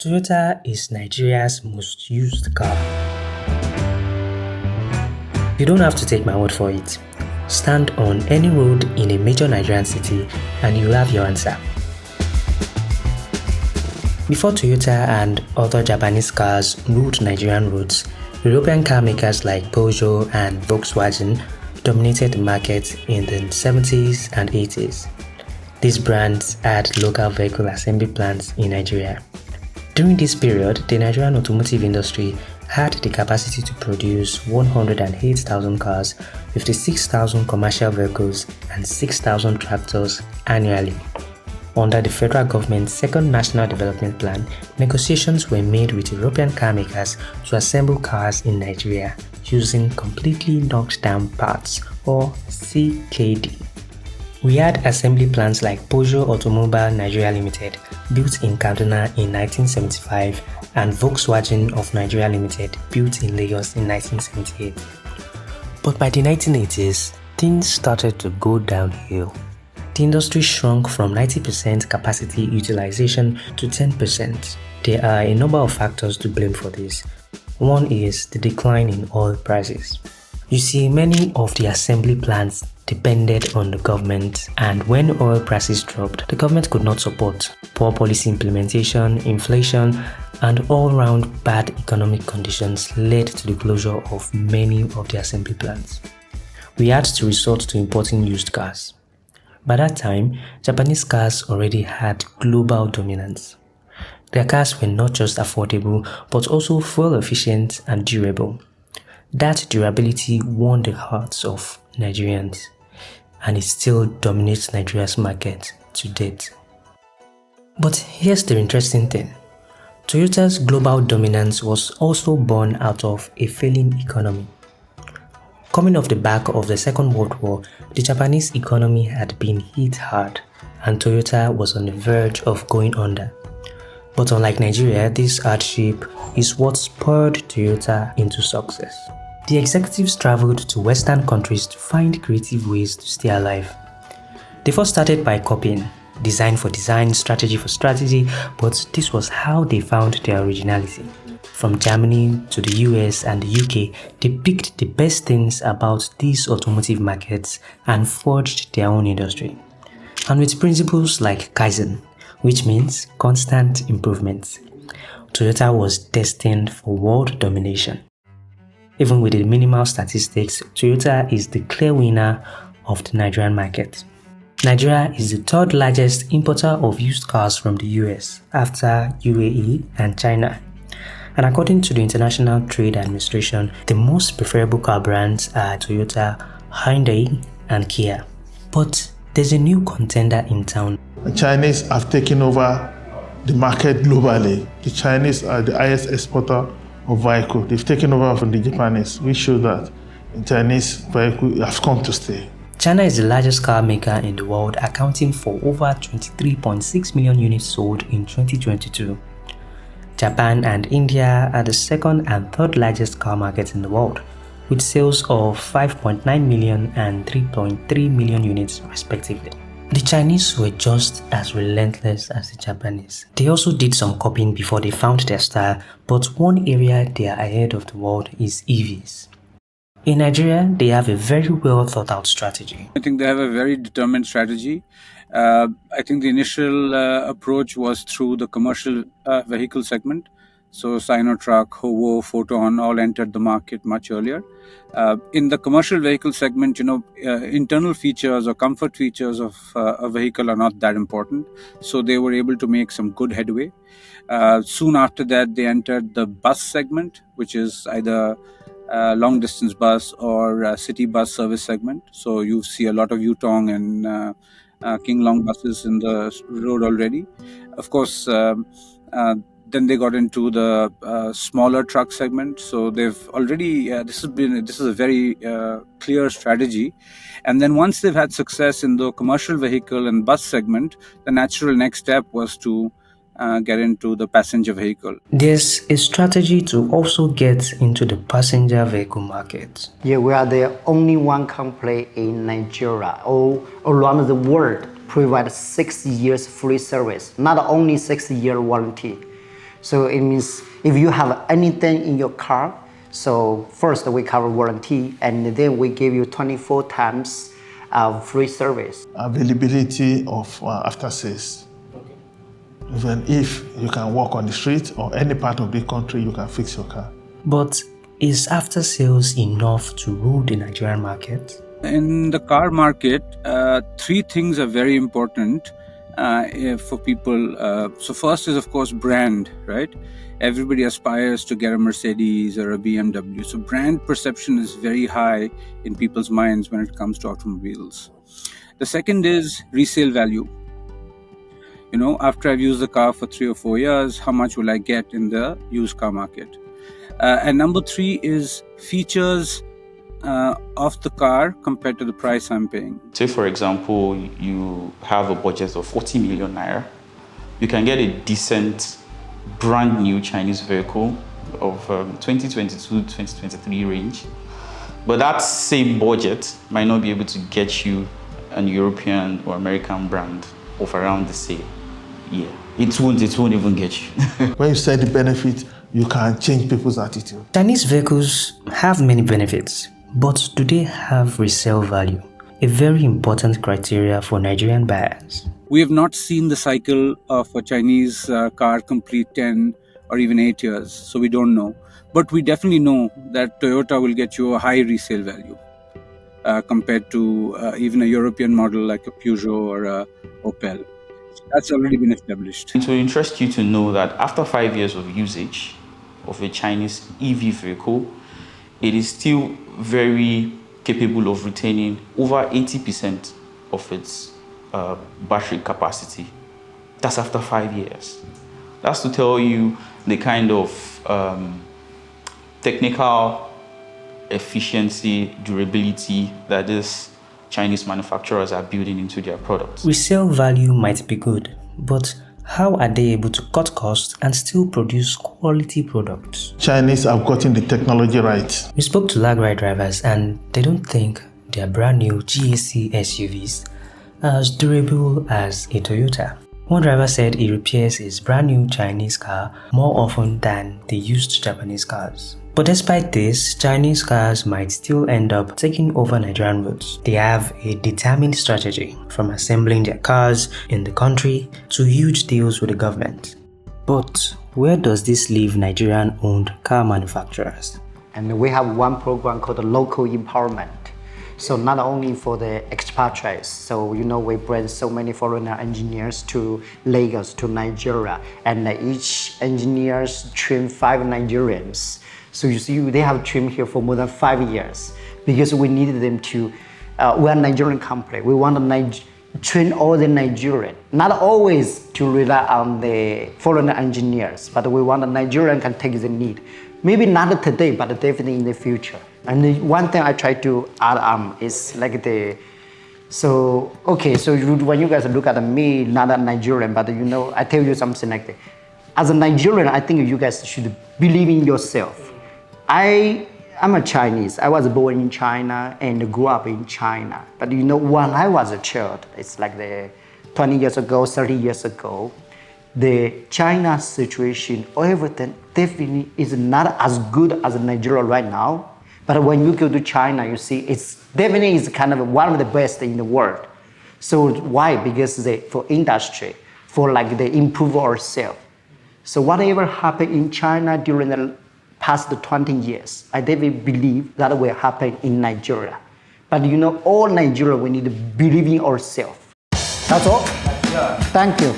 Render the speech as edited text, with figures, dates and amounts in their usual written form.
Toyota is Nigeria's most used car. You don't have to take my word for it. Stand on any road in a major Nigerian city and you'll have your answer. Before Toyota and other Japanese cars ruled Nigerian roads, European car makers like Peugeot and Volkswagen dominated the market in the 70s and 80s. These brands had local vehicle assembly plants in Nigeria. During this period, the Nigerian automotive industry had the capacity to produce 108,000 cars, 56,000 commercial vehicles, and 6,000 tractors annually. Under the federal government's second National Development Plan, negotiations were made with European car makers to assemble cars in Nigeria using completely knocked down parts, or CKD. We had assembly plants like Peugeot Automobile Nigeria Limited, built in Kaduna in 1975, and Volkswagen of Nigeria Limited, built in Lagos in 1978. But by the 1980s, things started to go downhill. The industry shrunk from 90% capacity utilization to 10%. There are a number of factors to blame for this. One is the decline in oil prices. You see, many of the assembly plants depended on the government, and when oil prices dropped, the government could not support. Poor policy implementation, inflation, and all-round bad economic conditions led to the closure of many of the assembly plants. We had to resort to importing used cars. By that time, Japanese cars already had global dominance. Their cars were not just affordable, but also fuel efficient and durable. That durability won the hearts of Nigerians, and it still dominates Nigeria's market to date. But here's the interesting thing. Toyota's global dominance was also born out of a failing economy. Coming off the back of the Second World War, the Japanese economy had been hit hard, and Toyota was on the verge of going under. But unlike Nigeria, this hardship is what spurred Toyota into success. The executives traveled to Western countries to find creative ways to stay alive. They first started by copying, design for design, strategy for strategy, but this was how they found their originality. From Germany to the US and the UK, they picked the best things about these automotive markets and forged their own industry. And with principles like Kaizen, which means constant improvement, Toyota was destined for world domination. Even with the minimal statistics, Toyota is the clear winner of the Nigerian market. Nigeria is the third largest importer of used cars from the US after UAE and China. And according to the International Trade Administration, the most preferable car brands are Toyota, Hyundai, and Kia. But there's a new contender in town. The Chinese have taken over the market globally. The Chinese are the highest exporter of vehicles. They've taken over from the Japanese, which shows that the Chinese vehicle has come to stay. China is the largest car maker in the world, accounting for over 23.6 million units sold in 2022. Japan and India are the second and third largest car markets in the world, with sales of 5.9 million and 3.3 million units respectively. The Chinese were just as relentless as the Japanese. They also did some copying before they found their style, but one area they are ahead of the world is EVs. In Nigeria, they have a very well thought out strategy. I think they have a very determined strategy. I think the initial approach was through the commercial vehicle segment. So Sinotruck, Howo, Photon all entered the market much earlier. In the commercial vehicle segment, internal features or comfort features of a vehicle are not that important. So they were able to make some good headway. Soon after that, they entered the bus segment, which is either long distance bus or city bus service segment. So you see a lot of Yutong and King Long buses in the road already. Of course, then they got into the smaller truck segment. So they've already this is a very clear strategy. And then once they've had success in the commercial vehicle and bus segment, the natural next step was to get into the passenger vehicle. There's a strategy to also get into the passenger vehicle market. Yeah, we are the only one company in Nigeria or around the world provide 6 years free service, not only 6-year warranty. So it means if you have anything in your car, so first we cover warranty and then we give you 24 times free service. Availability of after sales. Even if you can walk on the street or any part of the country, you can fix your car. But is after sales enough to rule the Nigerian market? In the car market, three things are very important for people. So first is, of course, brand, right? Everybody aspires to get a Mercedes or a BMW. So brand perception is very high in people's minds when it comes to automobiles. The second is resale value. You know, after I've used the car for 3 or 4 years, how much will I get in the used car market? And number three is features of the car compared to the price I'm paying. Say, for example, you have a budget of 40 million naira. You can get a decent, brand new Chinese vehicle of 2022-2023 range. But that same budget might not be able to get you an European or American brand of around the same. Yeah, it won't even get you. When you say the benefit, you can change people's attitude. Chinese vehicles have many benefits, but do they have resale value? A very important criteria for Nigerian buyers. We have not seen the cycle of a Chinese car complete 10 or even 8 years, so we don't know. But we definitely know that Toyota will get you a high resale value compared to even a European model like a Peugeot or a Opel. That's already been established. It will interest you to know that after 5 years of usage of a Chinese EV vehicle, it is still very capable of retaining over 80% of its battery capacity. That's after 5 years. That's to tell you the kind of technical efficiency, durability that these Chinese manufacturers are building into their products. Resale value might be good, but how are they able to cut costs and still produce quality products? Chinese have gotten the technology right. We spoke to Lagrai drivers and they don't think their brand new GAC SUVs are as durable as a Toyota. One driver said he repairs his brand new Chinese car more often than the used Japanese cars. But despite this, Chinese cars might still end up taking over Nigerian roads. They have a determined strategy, from assembling their cars in the country to huge deals with the government. But where does this leave Nigerian-owned car manufacturers? And we have one program called the local empowerment. So not only for the expatriates, so we bring so many foreigner engineers to Lagos, to Nigeria, and each engineers train 5 Nigerians. So you see, they have trained here for more than 5 years because we needed them to, we're a Nigerian company. We want to train all the Nigerian, not always to rely on the foreigner engineers, but we want a Nigerian can take the lead. Maybe not today, but definitely in the future. And the one thing I try to add is like so when you guys look at me, not a Nigerian, but I tell you something like that. As a Nigerian, I think you guys should believe in yourself. I'm a Chinese. I was born in China and grew up in China. But when I was a child, it's like 20 years ago, 30 years ago, the China situation, everything definitely is not as good as Nigeria right now. But when you go to China, you see it's definitely is kind of one of the best in the world. So why? Because for industry, for they improve ourselves. So whatever happened in China during the past 20 years, I definitely believe that will happen in Nigeria. But all Nigeria, we need to believe in ourselves. That's all. Thank you.